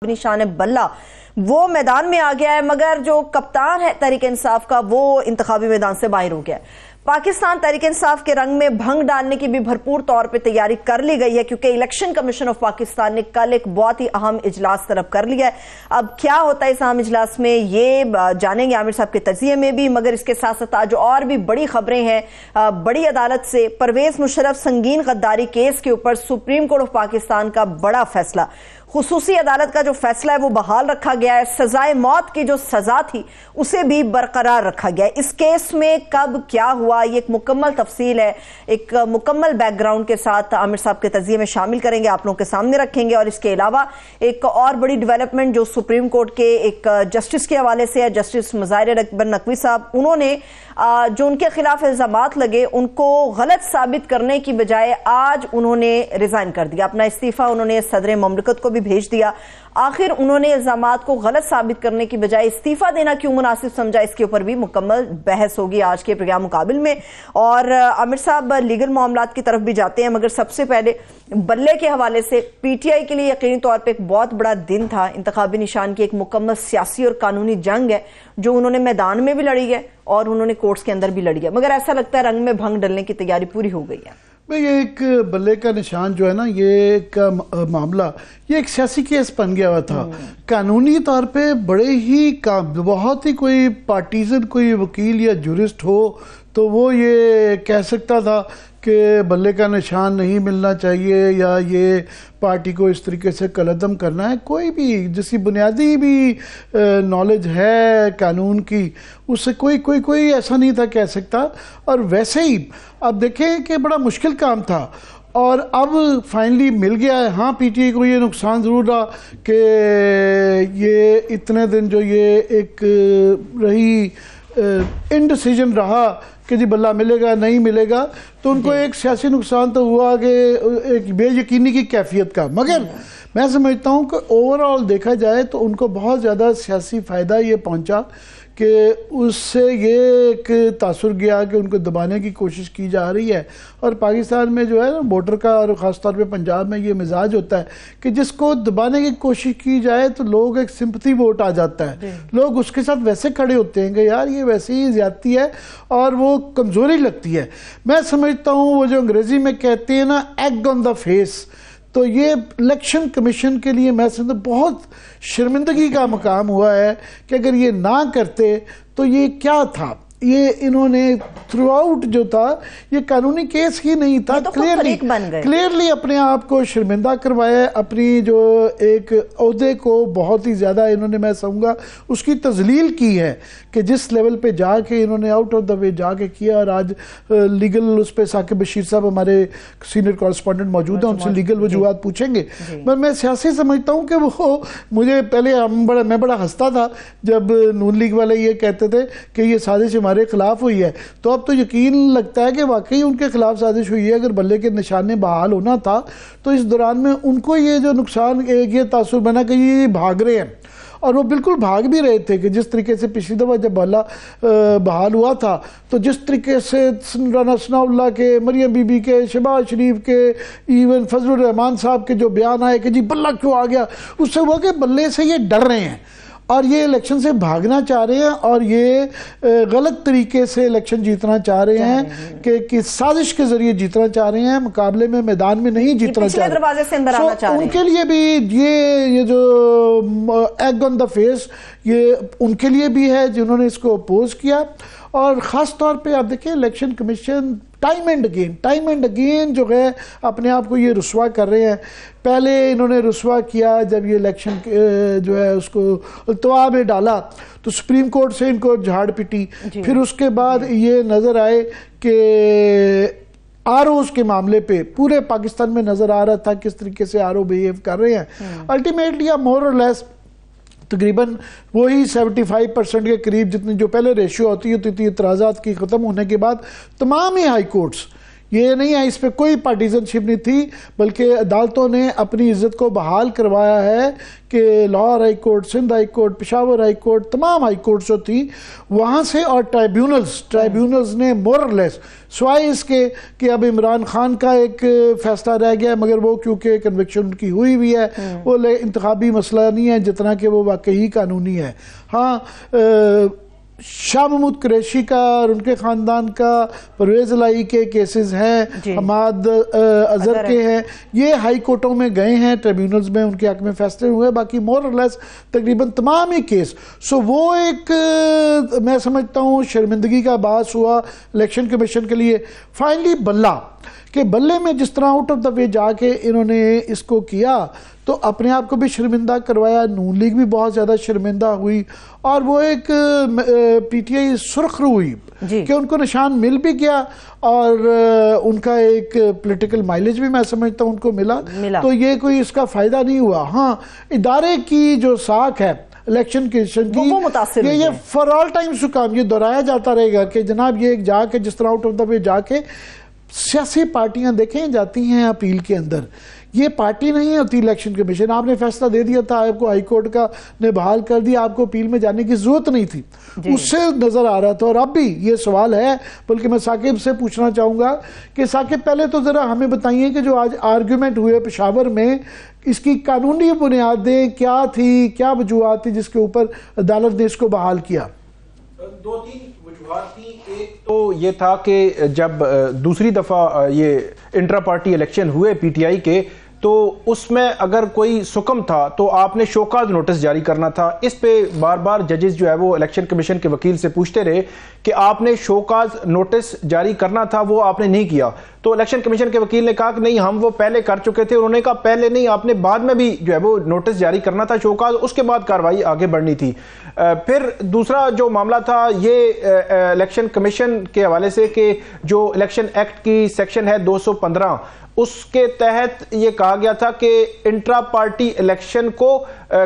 نشان بلہ وہ میدان میں آ گیا ہے، مگر جو کپتان ہے تحریک انصاف کا وہ انتخابی میدان سے باہر ہو گیا ہے۔ پاکستان تحریک انصاف کے رنگ میں بھنگ ڈالنے کی بھی بھرپور طور پہ تیاری کر لی گئی ہے، کیونکہ الیکشن کمیشن آف پاکستان نے کل ایک بہت ہی اہم اجلاس طلب کر لیا ہے۔ اب کیا ہوتا ہے اس اہم اجلاس میں یہ جانیں گے عامر صاحب کے تجزیے میں بھی، مگر اس کے ساتھ ساتھ آج اور بھی بڑی خبریں ہیں۔ بڑی عدالت سے پرویز مشرف سنگین غداری کیس کے اوپر سپریم کورٹ آف پاکستان کا بڑا فیصلہ، خصوصی عدالت کا جو فیصلہ ہے وہ بحال رکھا گیا ہے۔ سزائے موت کی جو سزا تھی اسے بھی برقرار رکھا گیا ہے۔ اس کیس میں کب کیا ہوا یہ ایک مکمل تفصیل ہے، ایک مکمل بیک گراؤنڈ کے ساتھ عامر صاحب کے تجزیے میں شامل کریں گے، آپ لوگوں کے سامنے رکھیں گے۔ اور اس کے علاوہ ایک اور بڑی ڈیولپمنٹ جو سپریم کورٹ کے ایک جسٹس کے حوالے سے ہے، جسٹس مظاہر اکبر نقوی صاحب، انہوں نے جو ان کے خلاف الزامات لگے ان کو غلط ثابت کرنے کی بجائے آج انہوں نے ریزائن کر دیا، اپنا استعفیٰ انہوں نے صدر مملکت کو بھی بھیج دیا۔ آخر انہوں نے الزامات کو غلط ثابت کرنے کی بجائے استعفیٰ دینا کیوں مناسب سمجھا، اس کے اوپر بھی مکمل بحث ہوگی آج کے پروگرام مقابل میں۔ اور عامر صاحب لیگل معاملات کی طرف بھی جاتے ہیں، مگر سب سے پہلے بلے کے حوالے سے پی ٹی آئی کے لیے یقینی طور پہ ایک بہت بڑا دن تھا، انتخابی نشان کی ایک مکمل سیاسی اور قانونی جنگ ہے جو انہوں نے میدان میں بھی لڑی ہے اور انہوں نے کورٹس کے اندر بھی لڑی ہے، مگر ایسا لگتا ہے رنگ میں بھنگ ڈلنے کی تیاری پوری ہو گئی ہے۔ یہ ایک بلے کا نشان جو ہے نا، یہ کا معاملہ یہ ایک سیاسی کیس بن گیا ہوا تھا۔ قانونی طور پہ بڑے ہی بہت ہی کوئی پارٹیزن کوئی وکیل یا جورسٹ ہو تو وہ یہ کہہ سکتا تھا کہ بلے کا نشان نہیں ملنا چاہیے یا یہ پارٹی کو اس طریقے سے قلعدم کرنا ہے۔ کوئی بھی جس کی بنیادی بھی نالج ہے قانون کی، اس سے کوئی ایسا نہیں تھا کہہ سکتا۔ اور ویسے ہی اب دیکھیں کہ بڑا مشکل کام تھا اور اب فائنلی مل گیا ہے۔ ہاں پی ٹی آئی کو یہ نقصان ضرور رہا کہ یہ اتنے دن جو یہ ایک رہی انڈیسیژن رہا کہ جی بلہ ملے گا نہیں ملے گا، تو ان کو ایک سیاسی نقصان تو ہوا کہ ایک بے یقینی کی کیفیت کا، مگر میں سمجھتا ہوں کہ اوورآل دیکھا جائے تو ان کو بہت زیادہ سیاسی فائدہ یہ پہنچا کہ اس سے یہ ایک تاثر گیا کہ ان کو دبانے کی کوشش کی جا رہی ہے۔ اور پاکستان میں جو ہے نا ووٹر کا اور خاص طور پہ پنجاب میں یہ مزاج ہوتا ہے کہ جس کو دبانے کی کوشش کی جائے تو لوگ ایک سمپتھی ووٹ آ جاتا ہے، لوگ اس کے ساتھ ویسے کھڑے ہوتے ہیں کہ یار یہ ویسے ہی زیادتی ہے اور وہ کمزوری لگتی ہے۔ میں سمجھتا ہوں وہ جو انگریزی میں کہتے ہیں نا ایگ آن دا فیس، تو یہ الیکشن کمیشن کے لیے میں سمجھتا ہوں بہت شرمندگی کا مقام ہوا ہے کہ اگر یہ نہ کرتے تو یہ کیا تھا، یہ انہوں نے تھرو آؤٹ جو تھا یہ قانونی کیس ہی نہیں تھا، کلیئرلی اپنے آپ کو شرمندہ کروایا، اپنی جو ایک عہدے کو بہت ہی زیادہ انہوں نے میں سمجھوں گا اس کی تذلیل کی ہے کہ جس لیول پہ جا کے انہوں نے آؤٹ آف دا وے جا کے کیا۔ اور آج لیگل اس پہ ثاقب بشیر صاحب ہمارے سینئر کورسپونڈنٹ موجود ہیں، ان سے لیگل وجوہات پوچھیں گے۔ میں سیاسی سمجھتا ہوں کہ وہ مجھے پہلے میں بڑا ہنستا تھا جب نون لیگ والے یہ کہتے تھے کہ یہ سازش ہمارے خلاف ہوئی ہے، تو اب تو یقین لگتا ہے کہ واقعی ان کے خلاف سازش ہوئی ہے۔ اگر بلے کے نشانے بحال ہونا تھا تو اس دوران میں ان کو یہ جو نقصان یہ تاثر بنا کہ یہ بھاگ رہے ہیں، اور وہ بالکل بھاگ بھی رہے تھے کہ جس طریقے سے پچھلی دفعہ جب بلہ بحال ہوا تھا تو جس طریقے سے رانا ثناء اللہ کے، مریم بی بی کے، شہباز شریف کے، ایون فضل الرحمان صاحب کے جو بیان آئے کہ جی بلہ کیوں آ گیا، اس سے ہوا کہ بلے سے یہ ڈر رہے ہیں اور یہ الیکشن سے بھاگنا چاہ رہے ہیں اور یہ غلط طریقے سے الیکشن جیتنا چاہ رہے ہیں کہ سازش کے ذریعے جیتنا چاہ رہے ہیں، مقابلے میں میدان میں نہیں جیتنا چاہ رہے ہیں۔ ان کے لیے بھی یہ جو ایگ آن دا فیس یہ ان کے لیے بھی ہے جنہوں نے اس کو اپوز کیا۔ اور خاص طور پہ آپ دیکھیں election commission time and again جو ہے اپنے آپ کو یہ رسوا کر رہے ہیں۔ پہلے انہوں نے رسوا کیا جب یہ الیکشن جو ہے اس کو التوا میں ڈالا تو سپریم کورٹ سے ان کو جھاڑ پٹی، پھر اس کے بعد یہ نظر آئے کہ آر اوز کے معاملے پہ پورے پاکستان میں نظر آ رہا تھا کس طریقے سے آر او بیہیو کر رہے ہیں۔ الٹیمیٹلی اب مور اور لیس تقریباً وہی 75% کے قریب جتنی جو پہلے ریشیو ہوتی تھی اعتراضات کی ختم ہونے کے بعد تمام ہی ہائی کورٹس یہ نہیں ہے اس پہ کوئی پارٹیزن شپ نہیں تھی، بلکہ عدالتوں نے اپنی عزت کو بحال کروایا ہے کہ Lahore high court, Sindh high court, Peshawar high court, تمام ہائی کورٹ جو تھی وہاں سے، اور ٹرائیبیونلز نے مور اور لیس، سوائے اس کے کہ اب عمران خان کا ایک فیصلہ رہ گیا، مگر وہ کیونکہ کنوکشن ان کی ہوئی ہے، وہ انتخابی مسئلہ نہیں ہے جتنا کہ وہ واقعی قانونی ہے۔ ہاں، شاہ محمود قریشی کا اور ان کے خاندان کا، پرویز الہی کے کیسز ہیں، حماد اظہر کے ہیں، یہ ہائی کورٹوں میں گئے ہیں، ٹریبیونلز میں ان کے حق میں فیصلے ہوئے، باقی مور اور لیس تقریباً تمام ہی کیس۔ سو وہ ایک میں سمجھتا ہوں شرمندگی کا باعث ہوا الیکشن کمیشن کے لیے۔ فائنلی بلے میں جس طرح آؤٹ آف دا وے جا کے انہوں نے اس کو کیا تو اپنے آپ کو بھی شرمندہ کروایا، نون لیگ بھی بہت زیادہ شرمندہ ہوئی، اور وہ ایک پی ٹی آئی سرخ رو ہوئی کہ ان کو نشان مل بھی گیا، اور ان کا ایک پولیٹیکل مائلیج بھی میں سمجھتا ہوں ان کو ملا، تو یہ کوئی اس کا فائدہ نہیں ہوا۔ ہاں، ادارے کی جو ساکھ ہے الیکشن کمیشن کی، یہ for all times to come یہ دہرایا جاتا رہے گا کہ جناب یہ جا کے جس طرح آؤٹ آف دا وے جا کے سیاسی پارٹیاں دیکھیں جاتی ہیں اپیل کے اندر، یہ پارٹی نہیں ہوتی الیکشن کمیشن۔ آپ نے فیصلہ دے دیا تھا، آپ کو ہائی کورٹ کا نے بحال کر دیا، آپ کو اپیل میں جانے کی ضرورت نہیں تھی، اس سے نظر آ رہا تھا۔ اور اب بھی یہ سوال ہے، بلکہ میں ثاقب سے پوچھنا چاہوں گا کہ ثاقب پہلے تو ذرا ہمیں بتائیے کہ جو آج آرگیومنٹ ہوئے پشاور میں، اس کی قانونی بنیادیں کیا تھی، کیا وجوہات تھی جس کے اوپر عدالت نے اس کو بحال کیا؟ دو تین وجوہات تھی۔ ایک تو یہ تھا کہ جب دوسری دفعہ یہ انٹرا پارٹی الیکشن ہوئے پی ٹی آئی کے، تو اس میں اگر کوئی سکم تھا تو آپ نے شوکاز نوٹس جاری کرنا تھا۔ اس پہ بار بار ججز جو ہے وہ الیکشن کمیشن کے وکیل سے پوچھتے رہے کہ آپ نے شوکاز نوٹس جاری کرنا تھا، وہ آپ نے نہیں کیا۔ تو الیکشن کمیشن کے وکیل نے کہا کہ نہیں، ہم وہ پہلے کر چکے تھے۔ انہوں نے کہا پہلے نہیں، آپ نے بعد میں بھی جو ہے وہ نوٹس جاری کرنا تھا شوکاز، اس کے بعد کارروائی آگے بڑھنی تھی۔ پھر دوسرا جو معاملہ تھا یہ الیکشن کمیشن کے حوالے سے کہ جو الیکشن ایکٹ کی سیکشن ہے 215، اس کے تحت یہ کہا گیا تھا کہ انٹرا پارٹی الیکشن کو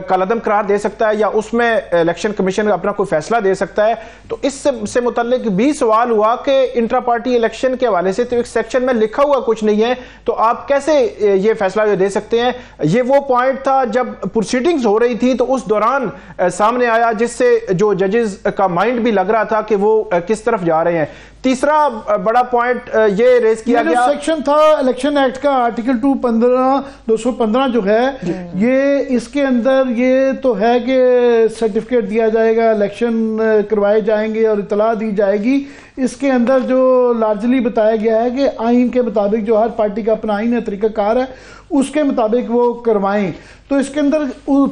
کالعدم قرار دے سکتا ہے، یا اس میں الیکشن کمیشن اپنا کوئی فیصلہ دے سکتا ہے۔ تو اس سے متعلق بھی سوال ہوا کہ انٹرا پارٹی الیکشن کے حوالے سے تو ایک سیکشن میں لکھا ہوا کچھ نہیں ہے، تو آپ کیسے یہ فیصلہ دے سکتے ہیں؟ یہ وہ پوائنٹ تھا جب پروسیڈنگز ہو رہی تھی تو اس دوران سامنے آیا، جس سے جو ججز کا مائنڈ بھی لگ رہا تھا کہ وہ کس طرف جا رہے ہیں۔ تیسرا بڑا پوائنٹ یہ ریز کیا گیا، سیکشن تھا الیکشن ایکٹ کا آرٹیکل 215 جو ہے، یہ اس کے اندر یہ تو ہے کہ سرٹیفکیٹ دیا جائے گا، الیکشن کروائے جائیں گے اور اطلاع دی جائے گی۔ اس کے اندر جو لارجلی بتایا گیا ہے کہ آئین کے مطابق جو ہر پارٹی کا اپنا آئین ہے، طریقہ کار ہے، اس کے مطابق وہ کروائیں۔ تو اس کے اندر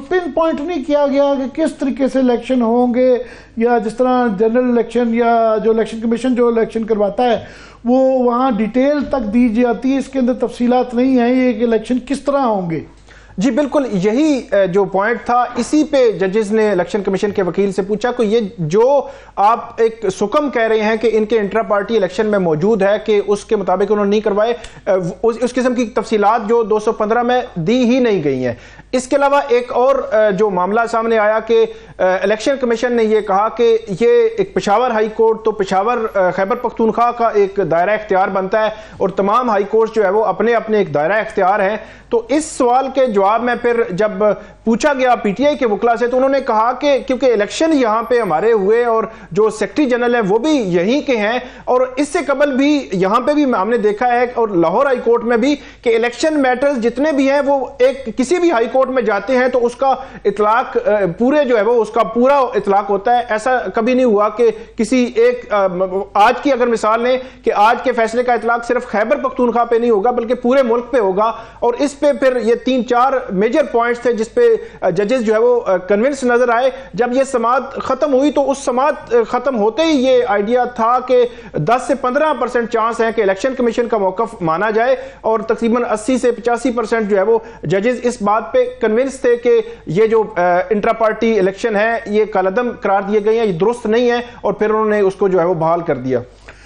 پن پوائنٹ نہیں کیا گیا کہ کس طریقے سے الیکشن ہوں گے، یا جس طرح جنرل الیکشن یا جو الیکشن کمیشن جو الیکشن کرواتا ہے وہ وہاں ڈیٹیل تک دی جاتی ہے، اس کے اندر تفصیلات نہیں ہیں یہ کہ الیکشن کس طرح ہوں گے۔ جی بالکل، یہی جو پوائنٹ تھا، اسی پہ ججز نے الیکشن کمیشن کے وکیل سے پوچھا کہ یہ جو آپ ایک سکم کہہ رہے ہیں کہ ان کے انٹرا پارٹی الیکشن میں موجود ہے کہ اس کے مطابق انہوں نے نہیں کروائے، اس قسم کی تفصیلات جو 215 میں دی ہی نہیں گئی ہیں۔ اس کے علاوہ ایک اور جو معاملہ سامنے آیا کہ الیکشن کمیشن نے یہ کہا کہ یہ ایک پشاور ہائی کورٹ، تو پشاور خیبر پختونخوا کا ایک دائرہ اختیار بنتا ہے، اور تمام ہائی کورٹ جو ہے وہ اپنے اپنے ایک دائرہ اختیار ہیں۔ تو اس سوال کے جواب میں پھر جب پوچھا گیا پی ٹی آئی کے وکلا سے، تو انہوں نے کہا کہ کیونکہ الیکشن یہاں پہ ہمارے ہوئے اور جو سیکرٹری جنرل ہیں وہ بھی یہیں کے ہیں، اور اس سے قبل بھی یہاں پہ بھی ہم نے دیکھا ہے اور لاہور ہائی کورٹ میں بھی کہ الیکشن میٹرز جتنے بھی ہیں وہ ایک کسی بھی ہائی کورٹ میں جاتے ہیں تو اس کا اطلاق پورے جو ہے وہ اس کا پورا اطلاق ہوتا ہے۔ ایسا کبھی نہیں ہوا کہ کسی ایک آج کی اگر مثال لیں کہ آج کے فیصلے کا اطلاق صرف خیبر پختونخوا پہ نہیں ہوگا بلکہ پورے ملک پہ ہوگا، اور اس پہ پھر یہ 3-4 میجر پوائنٹس تھے جس پہ ججز جو ہے وہ کنونس نظر آئے۔ جب یہ سماعت ختم ہوئی تو اس سماعت ختم ہوتے ہی یہ آئیڈیا تھا کہ 10 سے 15% چانس ہے کہ الیکشن کمیشن کا موقف مانا جائے، اور تقریباً 80 سے 85% جو ہے وہ ججز اس بات پہ کنونس تھے کہ یہ جو انٹرا پارٹی الیکشن ہے یہ کالعدم قرار دیے گئے ہیں، یہ درست نہیں ہے، اور پھر انہوں نے اس کو جو ہے وہ بحال کر دیا۔